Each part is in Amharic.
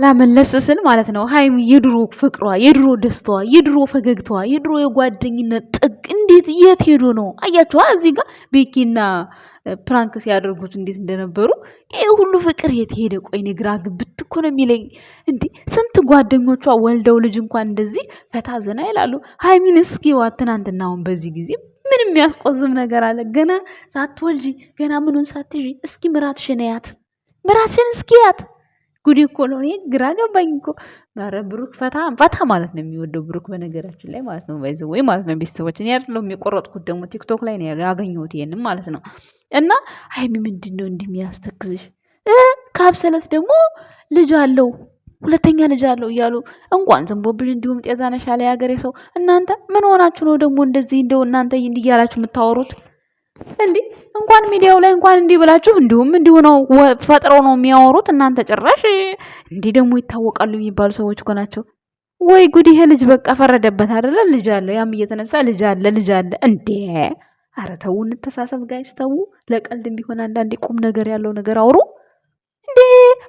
አላመለስ ስል ማለት ነው ሀይሚ የድሮ ፍቅሯ፣ የድሮ ደስታዋ፣ የድሮ ፈገግታዋ፣ የድሮ የጓደኝነት ጥግ እንዴት የት ሄዶ ነው? አያችኋ እዚህ ጋር ቤኪና ፕራንክ ሲያደርጉት እንዴት እንደነበሩ። ይሄ ሁሉ ፍቅር የት ሄደ? ቆይ ግራ ግብት እኮ ነው የሚለኝ። እንዴ ስንት ጓደኞቿ ወልደው ልጅ እንኳን እንደዚህ ፈታ ዘና ይላሉ። ሀይሚን እስኪ ዋት ትናንትና አሁን በዚህ ጊዜ ምን የሚያስቆዝም ነገር አለ? ገና ሳትወልጂ ገና ምኑን ሳትይዢ እስኪ ምራትሽን ያት፣ ምራትሽን እስኪ ያት። ጉዲ እኮ ነው። እኔ ግራ ገባኝ እኮ። ኧረ ብሩክ ፈታ ፈታ ማለት ነው የሚወደው ብሩክ በነገራችን ላይ ማለት ነው። ባይዘ ወይ ማለት ነው ቤተሰቦች፣ እኔ አይደለሁም የቆረጥኩት ደግሞ ቲክቶክ ላይ ነው ያገኘሁት ይሄንን ማለት ነው። እና ሀይሚ ምንድን ነው እንደሚያስተክዝሽ? ካብሰለት ደግሞ ልጅ አለው ሁለተኛ ልጅ አለው እያሉ እንኳን ዘንቦብሽ እንዲሁም ጤዛነሻ ላይ ሀገሬ ሰው። እናንተ ምን ሆናችሁ ነው ደግሞ እንደዚህ እንደው እናንተ እንዲህ እያላችሁ የምታወሩት? እንዴ እንኳን ሚዲያው ላይ እንኳን እንዲህ ብላችሁ እንዲሁም እንዲሁ ነው ፈጥረው ነው የሚያወሩት። እናንተ ጭራሽ እንዲህ ደግሞ ይታወቃሉ የሚባሉ ሰዎች እኮ ናቸው። ወይ ጉድ! ይሄ ልጅ በቃ ፈረደበት አይደለ? ልጅ አለ፣ ያም እየተነሳ ልጅ አለ ልጅ አለ እንዴ! አረ ተው እንተሳሰብ ጋይስ ተው። ለቀልድ ቢሆን አንዳንዴ ቁም ነገር ያለው ነገር አውሩ እንዴ።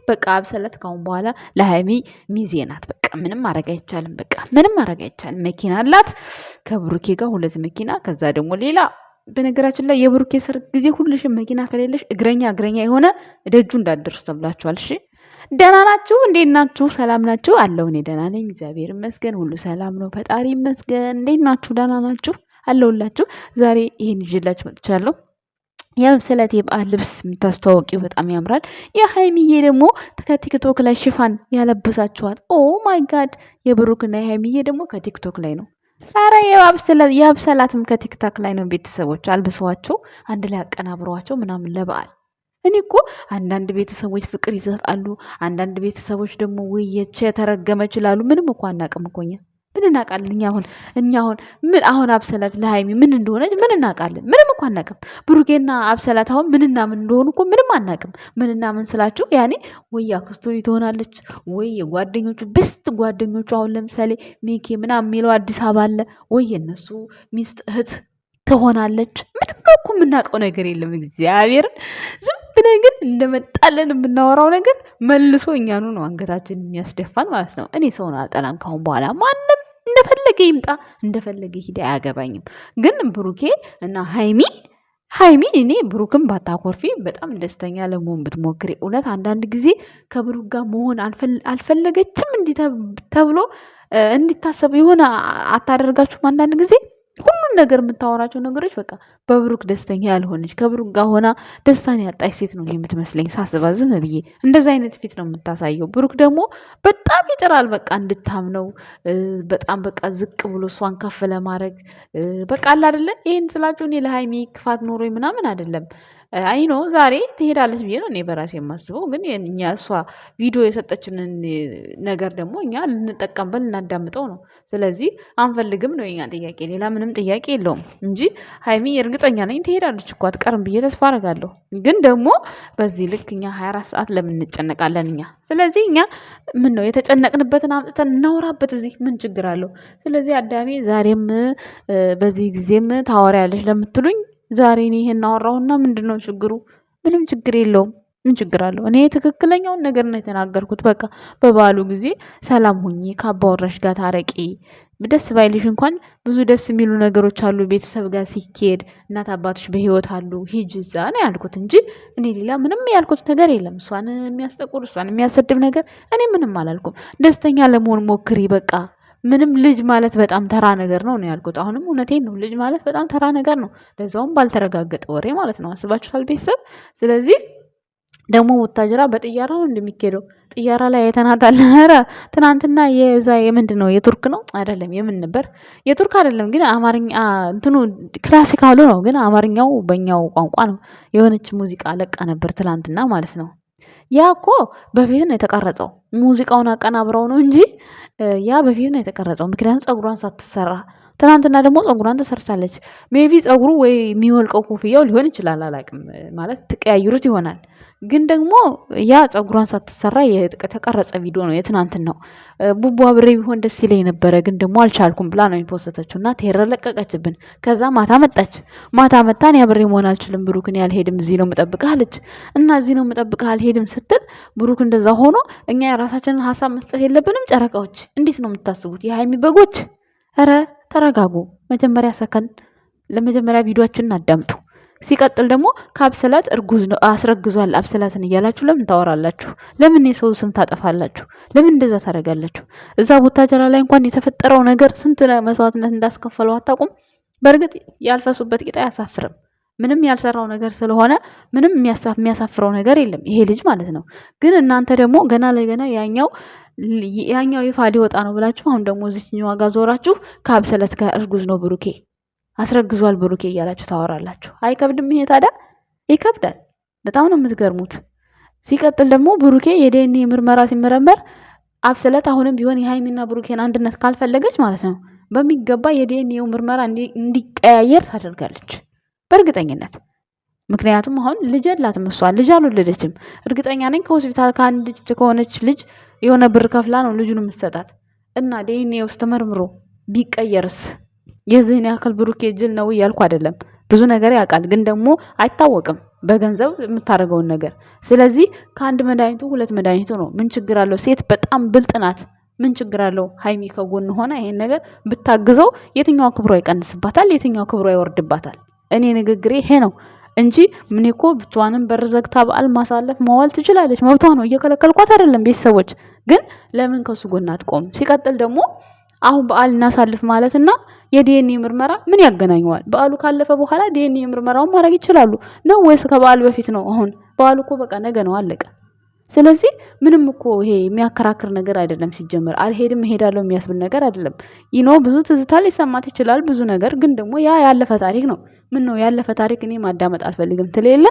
በቃ አብሰለት ካሁን በኋላ ለሃይሚ ሚዜ ናት። በቃ ምንም ማድረግ አይቻልም። በቃ ምንም ማድረግ አይቻልም። መኪና አላት ከብሩኬ ጋር 2 መኪና፣ ከዛ ደግሞ ሌላ። በነገራችን ላይ የብሩኬ ሰርግ ጊዜ ሁልሽም መኪና ከሌለሽ እግረኛ የሆነ ደጁ እንዳትደርሱ ተብላችኋል። እሺ ደህና ናችሁ? እንዴት ናችሁ? ሰላም ናችሁ? አለሁ እኔ ደህና ነኝ፣ እግዚአብሔር ይመስገን፣ ሁሉ ሰላም ነው፣ ፈጣሪ ይመስገን። እንዴት ናችሁ? ደህና ናችሁ? አለሁላችሁ። ዛሬ ይሄን ይዤላችሁ መጥቻለሁ። የመሰለት የበዓል ልብስ የምታስተዋወቂው በጣም ያምራል። የሀይሚዬ ደግሞ ከቲክቶክ ላይ ሽፋን ያለበሳችኋት። ኦ ማይ ጋድ! የብሩክና የሀይሚዬ ደግሞ ከቲክቶክ ላይ ነው። ኧረ የአብሰላትም ከቲክታክ ላይ ነው። ቤተሰቦች አልብሰዋቸው አንድ ላይ አቀናብረዋቸው ምናምን ለበዓል። እኔ እኮ አንዳንድ ቤተሰቦች ፍቅር ይሰጣሉ፣ አንዳንድ ቤተሰቦች ደግሞ ውየቸ የተረገመ ይችላሉ። ምንም እኮ አናቅም እኮ እኛ ምን እናውቃለን? እኛ አሁን ምን አሁን አብሰላት ለሃይሚ ምን እንደሆነች ምን እናውቃለን? ምንም እኮ አናቅም። ብሩኬና አብሰላት አሁን ምንና ምን እንደሆኑ እኮ ምንም አናቅም። ምንና ምን ስላችሁ ያኔ ወይ አክስቱ ትሆናለች ወይ የጓደኞቹ ቤስት ጓደኞቹ አሁን ለምሳሌ ሚኪ ምናምን የሚለው አዲስ አበባ አለ ወይ የነሱ ሚስት እህት ትሆናለች። ምንም እኮ የምናውቀው ነገር የለም። እግዚአብሔር ዝም ብለን ግን እንደመጣለን የምናወራው ነገር መልሶ እኛኑ ነው አንገታችን የሚያስደፋን ማለት ነው። እኔ ሰውን አልጠላም ካሁን በኋላ ማንም እንደፈለገ ይምጣ እንደፈለገ ሂድ አያገባኝም። ግን ብሩኬ እና ሃይሚ እኔ ብሩክም ባታኮርፊ በጣም ደስተኛ ለመሆን ብትሞክሪ። እውነት አንዳንድ ጊዜ ከብሩክ ጋር መሆን አልፈለገችም እንዲህ ተብሎ እንዲታሰብ የሆነ አታደርጋችሁም? አንዳንድ ጊዜ ሁሉን ነገር የምታወራቸው ነገሮች በቃ በብሩክ ደስተኛ ያልሆነች ከብሩክ ጋር ሆና ደስታን ያጣች ሴት ነው የምትመስለኝ ሳስባት። ዝም ብዬ እንደዛ አይነት ፊት ነው የምታሳየው። ብሩክ ደግሞ በጣም ይጥራል በቃ እንድታምነው በጣም በቃ ዝቅ ብሎ እሷን ከፍ ለማድረግ በቃ አለ አይደለ? ይሄን ስላችሁ እኔ ለሃይሚ ክፋት ኖሮኝ ምናምን አይደለም። አይ ኖ ዛሬ ትሄዳለች ብዬ ነው እኔ በራሴ የማስበው። ግን እኛ እሷ ቪዲዮ የሰጠችንን ነገር ደግሞ እኛ ልንጠቀምበት ልናዳምጠው ነው። ስለዚህ አንፈልግም ነው የኛ ጥያቄ፣ ሌላ ምንም ጥያቄ የለውም እንጂ ሃይሚ እርግጠኛ ነኝ ትሄዳለች እኮ አትቀርም ብዬ ተስፋ አደርጋለሁ። ግን ደግሞ በዚህ ልክ እኛ 24 ሰዓት ለምን እንጨነቃለን እኛ? ስለዚህ እኛ ምን ነው የተጨነቅንበትን አምጥተን እናወራበት፣ እዚህ ምን ችግር አለው? ስለዚህ አዳሜ ዛሬም በዚህ ጊዜም ታወሪያለሽ ለምትሉኝ ዛሬ እኔ ይሄን አወራሁና ምንድነው ችግሩ? ምንም ችግር የለውም። ምን ችግር አለው? እኔ ትክክለኛውን ነገር ነው የተናገርኩት። በቃ በበዓሉ ጊዜ ሰላም ሁኚ፣ ከአባወራሽ ጋር ታረቂ። ደስ ባይልሽ እንኳን ብዙ ደስ የሚሉ ነገሮች አሉ። ቤተሰብ ጋር ሲኬድ እናት አባቶች በህይወት አሉ፣ ሂጅ እዛ ነው ያልኩት እንጂ እኔ ሌላ ምንም ያልኩት ነገር የለም። እሷን የሚያስጠቁር እሷን የሚያሰድብ ነገር እኔ ምንም አላልኩም። ደስተኛ ለመሆን ሞክሪ በቃ። ምንም ልጅ ማለት በጣም ተራ ነገር ነው ያልኩት። አሁንም እውነቴን ነው። ልጅ ማለት በጣም ተራ ነገር ነው፣ ለዛውም ባልተረጋገጠ ወሬ ማለት ነው። አስባችኋል ቤተሰብ? ስለዚህ ደግሞ ወታጀራ በጥያራ ነው እንደሚኬደው። ጥያራ ላይ አይተናታል። ኧረ ትናንትና የዛ የምንድን ነው የቱርክ ነው አይደለም፣ የምን ነበር? የቱርክ አይደለም ግን አማርኛ እንትኑ ክላሲካሉ ነው፣ ግን አማርኛው በእኛው ቋንቋ ነው። የሆነች ሙዚቃ ለቃ ነበር ትላንትና ማለት ነው። ያ እኮ በፊት ነው የተቀረጸው። ሙዚቃውን አቀናብረው ነው እንጂ ያ በፊት ነው የተቀረጸው። ምክንያቱም ፀጉሯን ሳትሰራ ትናንትና ደግሞ ፀጉሯን ተሰርታለች። ሜቢ ፀጉሩ ወይ የሚወልቀው ኮፍያው ሊሆን ይችላል አላቅም። ማለት ትቀያይሩት ይሆናል። ግን ደግሞ ያ ፀጉሯን ሳትሰራ የተቀረጸ ቪዲዮ ነው፣ የትናንትን ነው። ቡቡ አብሬ ቢሆን ደስ ይለኝ ነበረ፣ ግን ደግሞ አልቻልኩም ብላ ነው የፖስተችው እና ቴረር ለቀቀችብን። ከዛ ማታ መጣች። ማታ መታ እኔ አብሬ መሆን አልችልም ብሩክን ያልሄድም እዚህ ነው የምጠብቅህ አለች። እና እዚህ ነው የምጠብቅህ አልሄድም ስትል ብሩክ እንደዛ ሆኖ እኛ የራሳችንን ሀሳብ መስጠት የለብንም? ጨረቃዎች እንዴት ነው የምታስቡት? የሀይሚ በጎች ኧረ ተረጋጉ። መጀመሪያ ሰከን ለመጀመሪያ ቪዲዮአችንን አዳምጡ። ሲቀጥል ደግሞ ከአብሰላት እርጉዝ ነው አስረግዟል አብሰላትን እያላችሁ ለምን ታወራላችሁ? ለምን የሰው ስም ታጠፋላችሁ? ለምን እንደዛ ታደርጋላችሁ? እዛ ቦታጀራ ላይ እንኳን የተፈጠረው ነገር ስንት መስዋዕትነት እንዳስከፈለው አታውቁም? በእርግጥ ያልፈሱበት ቂጣ አያሳፍርም። ምንም ያልሰራው ነገር ስለሆነ ምንም የሚያሳፍረው ነገር የለም ይሄ ልጅ ማለት ነው። ግን እናንተ ደግሞ ገና ለገና ያኛው ይፋ ሊወጣ ነው ብላችሁ አሁን ደግሞ እዚህኛው ዋጋ ዞራችሁ ከአብሰለት ጋር እርጉዝ ነው ብሩኬ አስረግዟል ብሩኬ እያላችሁ ታወራላችሁ። አይከብድም? ይሄ ታዲያ ይከብዳል። በጣም ነው የምትገርሙት። ሲቀጥል ደግሞ ብሩኬ የዲኤንኤ ምርመራ ሲመረመር አብሰለት አሁንም ቢሆን የሃይሚና ብሩኬን አንድነት ካልፈለገች ማለት ነው በሚገባ የዲኤንኤው ምርመራ እንዲቀያየር ታደርጋለች በእርግጠኝነት። ምክንያቱም አሁን ልጅ የላትም እሷ ልጅ አልወለደችም። እርግጠኛ ነኝ ከሆስፒታል ከሆነች ልጅ የሆነ ብር ከፍላ ነው ልጁን የምትሰጣት እና ዲኤንኤ ውስጥ ተመርምሮ ቢቀየርስ? የዚህን ያክል ብሩኬ ጅል ነው እያልኩ አይደለም። ብዙ ነገር ያውቃል፣ ግን ደግሞ አይታወቅም በገንዘብ የምታደርገውን ነገር። ስለዚህ ከአንድ መድኃኒቱ ሁለት መድኃኒቱ ነው። ምን ችግር አለው? ሴት በጣም ብልጥ ናት። ምን ችግር አለው? ሀይሚ ከጎን ሆና ይሄን ነገር ብታግዘው የትኛው ክብሯ ይቀንስባታል? የትኛው ክብሯ ይወርድባታል? እኔ ንግግሬ ይሄ ነው እንጂ ምን እኮ ብቻዋንም በር ዘግታ በዓል ማሳለፍ ማዋል ትችላለች፣ መብቷ ነው። እየከለከልኳት አይደለም። ቤተሰቦች ግን ለምን ከሱ ጎን አትቆም? ሲቀጥል ደግሞ አሁን በዓል እናሳልፍ ማለትና የዲኤንኤ ምርመራ ምን ያገናኘዋል? በዓሉ ካለፈ በኋላ ዲኤንኤ ምርመራውን ማድረግ ይችላሉ ነው ወይስ ከበዓል በፊት ነው? አሁን በዓሉ እኮ በቃ ነገ ነው፣ አለቀ። ስለዚህ ምንም እኮ ይሄ የሚያከራክር ነገር አይደለም። ሲጀመር አልሄድም እሄዳለሁ የሚያስብል ነገር አይደለም። ብዙ ትዝታ ሊሰማት ይችላል፣ ብዙ ነገር። ግን ደግሞ ያ ያለፈ ታሪክ ነው። ምን ነው ያለፈ ታሪክ እኔ ማዳመጥ አልፈልግም ትሌለ።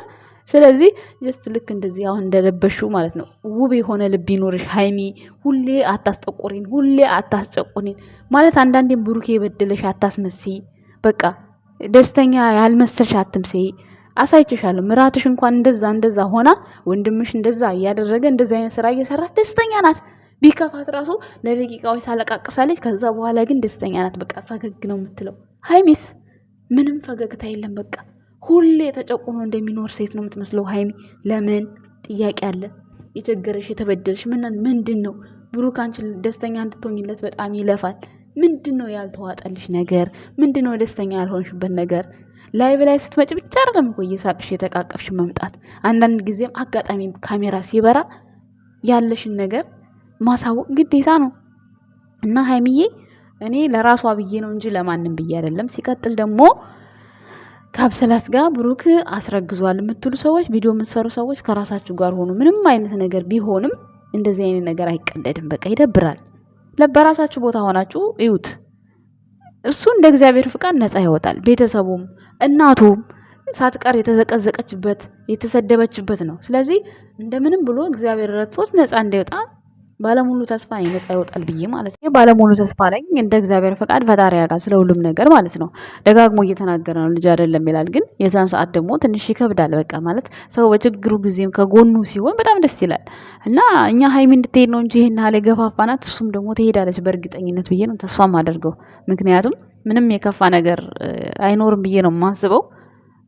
ስለዚህ ጀስት ልክ እንደዚህ አሁን እንደለበሹ ማለት ነው። ውብ የሆነ ልብ ይኖርሽ ሀይሚ። ሁሌ አታስጠቁሪን፣ ሁሌ አታስጨቁሪን ማለት አንዳንዴም ብሩኬ የበደለሽ አታስመስይ። በቃ ደስተኛ ያልመሰልሽ አትምሰይ። አሳይችሻለሁ። ምራትሽ እንኳን እንደዛ ሆና ወንድምሽ እንደዛ እያደረገ እንደዛ አይነት ስራ እየሰራ ደስተኛ ናት። ቢከፋት ራሱ ለደቂቃዎች ታለቃቅሳለች። ከዛ በኋላ ግን ደስተኛ ናት። በቃ ፈገግ ነው የምትለው። ሀይሚስ ምንም ፈገግታ የለም። በቃ ሁሌ ተጨቁኖ እንደሚኖር ሴት ነው የምትመስለው ሀይሚ። ለምን ጥያቄ አለ? የቸገረሽ የተበደልሽ ምንድን ነው? ብሩክ አንቺ ደስተኛ እንድትሆኝለት በጣም ይለፋል። ምንድን ነው ያልተዋጠልሽ ነገር? ምንድን ነው ደስተኛ ያልሆንሽበት ነገር? ላይቭ ላይ ስትመጪ ብቻ አይደለም እኮ እየሳቅሽ የተቃቀፍሽ መምጣት። አንዳንድ ጊዜም አጋጣሚ ካሜራ ሲበራ ያለሽን ነገር ማሳወቅ ግዴታ ነው። እና ሀይሚዬ እኔ ለራሷ ብዬ ነው እንጂ ለማንም ብዬ አይደለም። ሲቀጥል ደግሞ ከአብሰላት ጋር ብሩክ አስረግዟል የምትሉ ሰዎች፣ ቪዲዮ የምትሰሩ ሰዎች ከራሳችሁ ጋር ሆኑ። ምንም አይነት ነገር ቢሆንም እንደዚህ አይነት ነገር አይቀለድም። በቃ ይደብራል። በራሳችሁ ቦታ ሆናችሁ እዩት። እሱ እንደ እግዚአብሔር ፍቃድ ነፃ ይወጣል። ቤተሰቡም እናቱም ሳትቀር የተዘቀዘቀችበት የተሰደበችበት ነው። ስለዚህ እንደምንም ብሎ እግዚአብሔር ረድቶት ነፃ እንዲወጣ ባለሙሉ ተስፋ ነኝ። ነፃ ይወጣል ብዬ ማለት ነው። ባለሙሉ ተስፋ ነኝ። እንደ እግዚአብሔር ፈቃድ ፈጣሪ ያውቃል ስለ ሁሉም ነገር ማለት ነው። ደጋግሞ እየተናገረ ነው ልጅ አይደለም ይላል። ግን የዛን ሰዓት ደግሞ ትንሽ ይከብዳል። በቃ ማለት ሰው በችግሩ ጊዜም ከጎኑ ሲሆን በጣም ደስ ይላል። እና እኛ ሀይሚ እንድትሄድ ነው እንጂ ይሄን ያህል ገፋፋናት። እሱም ደግሞ ትሄዳለች በእርግጠኝነት ብዬ ነው ተስፋ ማደርገው። ምክንያቱም ምንም የከፋ ነገር አይኖርም ብዬ ነው የማስበው።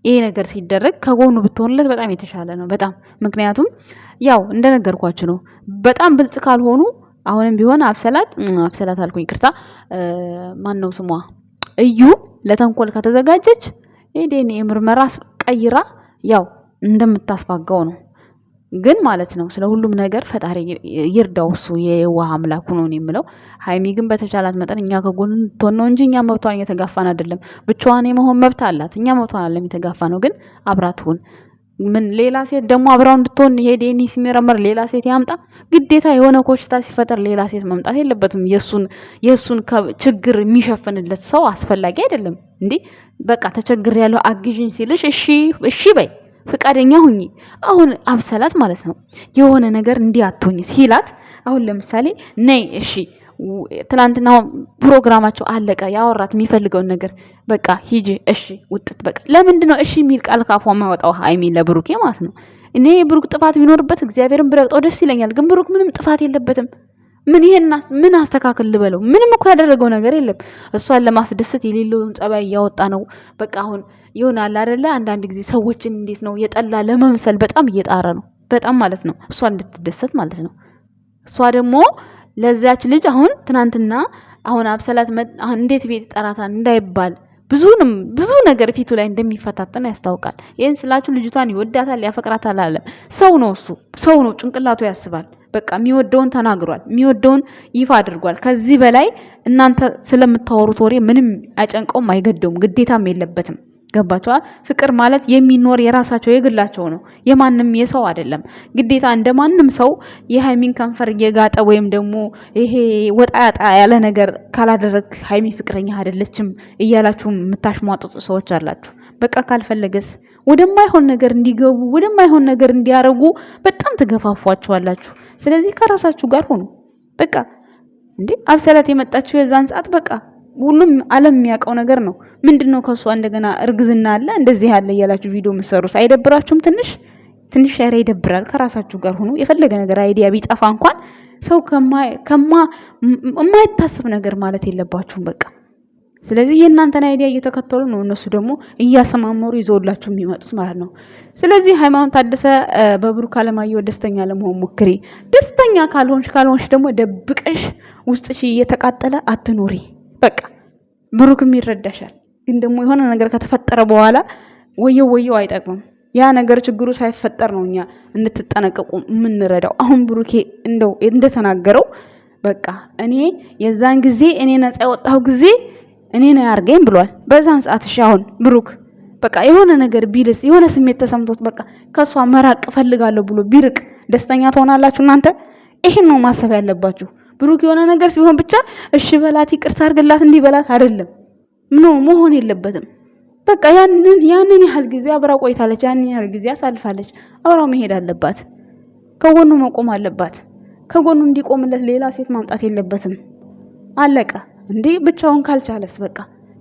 ይሄ ነገር ሲደረግ ከጎኑ ብትሆንለት በጣም የተሻለ ነው። በጣም ምክንያቱም ያው እንደነገርኳችሁ ነው። በጣም ብልጽ ካልሆኑ አሁንም ቢሆን አብሰላት አልኩኝ ይቅርታ፣ ማን ነው ስሟ እዩ ለተንኮል ከተዘጋጀች ዲኤንኤ ምርመራ ቀይራ ያው እንደምታስፋጋው ነው። ግን ማለት ነው ስለ ሁሉም ነገር ፈጣሪ ይርዳው። እሱ የዋህ አምላኩ ነው የምለው። ሀይሚ ግን በተቻላት መጠን እኛ ከጎን ትሆን ነው እንጂ እኛ መብቷን እየተጋፋን አይደለም። ብቻዋን የመሆን መብት አላት። እኛ መብቷን አለም የተጋፋ ነው። ግን አብራትሁን ምን ሌላ ሴት ደግሞ አብራው እንድትሆን ይሄ ዲኤንኤ ሲመረመር ሌላ ሴት ያምጣ ግዴታ። የሆነ ኮሽታ ሲፈጠር ሌላ ሴት መምጣት የለበትም። የሱን ችግር የሚሸፍንለት ሰው አስፈላጊ አይደለም እንዴ። በቃ ተቸግር ያለው አግዥኝ ሲልሽ እሺ በይ ፍቃደኛ ሁኚ። አሁን አብሰላት ማለት ነው የሆነ ነገር እንዲህ አትሆኝ ሲላት፣ አሁን ለምሳሌ ነይ እሺ ትናንትና ፕሮግራማቸው አለቀ። ያወራት የሚፈልገውን ነገር በቃ ሂጂ እሺ ውጥት በቃ ለምንድነው እሺ የሚል ቃል ካፏ ማወጣው ሃይሚ ለብሩኬ ማለት ነው። እኔ ብሩክ ጥፋት ቢኖርበት እግዚአብሔርን ብረግጠው ደስ ይለኛል። ግን ብሩክ ምንም ጥፋት የለበትም። ምን አስተካክል ልበለው? ምንም እኮ ያደረገው ነገር የለም። እሷን ለማስደሰት የሌለውን ጸባይ እያወጣ ነው። በቃ አሁን ይሆናል አይደለ? አንዳንድ ጊዜ ሰዎችን እንዴት ነው የጠላ ለመምሰል በጣም እየጣረ ነው። በጣም ማለት ነው። እሷ እንድትደሰት ማለት ነው። እሷ ደግሞ ለዛች ልጅ አሁን ትናንትና አሁን አብሰላት አሁን እንዴት ቤት ጠራታን እንዳይባል ብዙ ነገር ፊቱ ላይ እንደሚፈታተን ያስታውቃል። ይሄን ስላችሁ ልጅቷን ይወዳታል ያፈቅራታል አለም ሰው ነው። እሱ ሰው ነው፣ ጭንቅላቱ ያስባል። በቃ የሚወደውን ተናግሯል፣ የሚወደውን ይፋ አድርጓል። ከዚህ በላይ እናንተ ስለምታወሩት ወሬ ምንም አይጨንቀውም፣ አይገደውም፣ ግዴታም የለበትም። ገባቸዋ። ፍቅር ማለት የሚኖር የራሳቸው የግላቸው ነው፣ የማንም የሰው አይደለም። ግዴታ እንደማንም ሰው የሃይሚን ከንፈር እየጋጠ ወይም ደግሞ ይሄ ወጣ ያጣ ያለ ነገር ካላደረግ ሃይሚ ፍቅረኛ አይደለችም እያላችሁ የምታሽሟጥጡ ሰዎች አላችሁ። በቃ ካልፈለገስ ወደማይሆን ነገር እንዲገቡ ወደማይሆን ነገር እንዲያረጉ በጣም ትገፋፏቸዋላችሁ። ስለዚህ ከራሳችሁ ጋር ሆኑ። በቃ እንዴ አብሰላት የመጣችው የዛን ሰዓት በቃ ሁሉም ዓለም የሚያውቀው ነገር ነው። ምንድነው ከሷ እንደገና እርግዝና አለ እንደዚህ ያለ እያላችሁ ቪዲዮ የምትሰሩት አይደብራችሁም? ትንሽ ሻይራ ይደብራል። ከራሳችሁ ጋር ሆኑ። የፈለገ ነገር አይዲያ ቢጠፋ እንኳን ሰው የማይታሰብ ነገር ማለት የለባችሁም በቃ። ስለዚህ የእናንተን አይዲያ እየተከተሉ ነው እነሱ ደግሞ እያሰማመሩ ይዘውላችሁ የሚመጡት ማለት ነው። ስለዚህ ሃይማኖት ታደሰ በብሩክ አለማየሁ ደስተኛ ለመሆን ሞክሪ። ደስተኛ ካልሆንሽ ደግሞ ደብቀሽ ውስጥሽ እየተቃጠለ አትኑሪ። በቃ ብሩክም ይረዳሻል። ግን ደግሞ የሆነ ነገር ከተፈጠረ በኋላ ወየው አይጠቅምም። ያ ነገር ችግሩ ሳይፈጠር ነው እኛ እንድትጠነቀቁ የምንረዳው። አሁን ብሩኬ እንደተናገረው በቃ እኔ የዛን ጊዜ እኔ ነፃ የወጣሁ ጊዜ እኔ ነው ያርገኝ ብሏል። በዛን ሰዓት እሺ አሁን ብሩክ በቃ የሆነ ነገር ቢልስ የሆነ ስሜት ተሰምቶት በቃ ከሷ መራቅ ፈልጋለሁ ብሎ ቢርቅ ደስተኛ ትሆናላችሁ እናንተ? ይሄን ነው ማሰብ ያለባችሁ። ብሩክ የሆነ ነገር ሲሆን ብቻ እሺ በላት ይቅርታ አድርግላት እንዲበላት አይደለም። መሆን የለበትም። በቃ ያንን ያህል ጊዜ አብራ ቆይታለች፣ ያንን ያህል ጊዜ አሳልፋለች። አብራው መሄድ አለባት፣ ከጎኑ መቆም አለባት። ከጎኑ እንዲቆምለት ሌላ ሴት ማምጣት የለበትም። አለቀ። እንዴ ብቻውን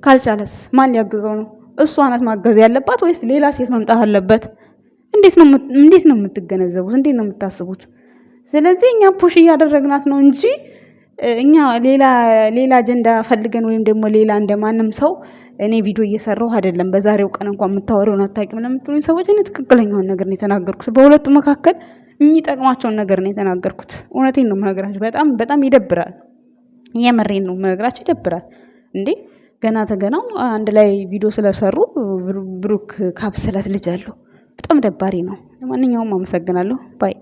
ካልቻለስ ማን ሊያግዘው ነው? እሷ ናት ማገዝ ያለባት ወይስ ሌላ ሴት ማምጣት አለበት? እንዴት ነው የምትገነዘቡት? እንዴት ነው የምታስቡት? ስለዚህ እኛ ፑሽ እያደረግናት ነው እንጂ እኛ ሌላ አጀንዳ ፈልገን ወይም ደግሞ ሌላ እንደማንም ሰው እኔ ቪዲዮ እየሰራሁ አይደለም። በዛሬው ቀን እንኳን የምታወሪውን አታውቂም ለምትሉኝ ሰዎች እኔ ትክክለኛውን ነገር ነው የተናገርኩት። በሁለቱ መካከል የሚጠቅማቸውን ነገር ነው የተናገርኩት። እውነቴን ነው የምነግራችሁ። በጣም ይደብራል። የምሬን ነው የምነግራችሁ። ይደብራል እንዴ! ገና ተገናው አንድ ላይ ቪዲዮ ስለሰሩ ብሩክ ካብሰላት ልጅ አለው። በጣም ደባሪ ነው። ለማንኛውም አመሰግናለሁ ባይ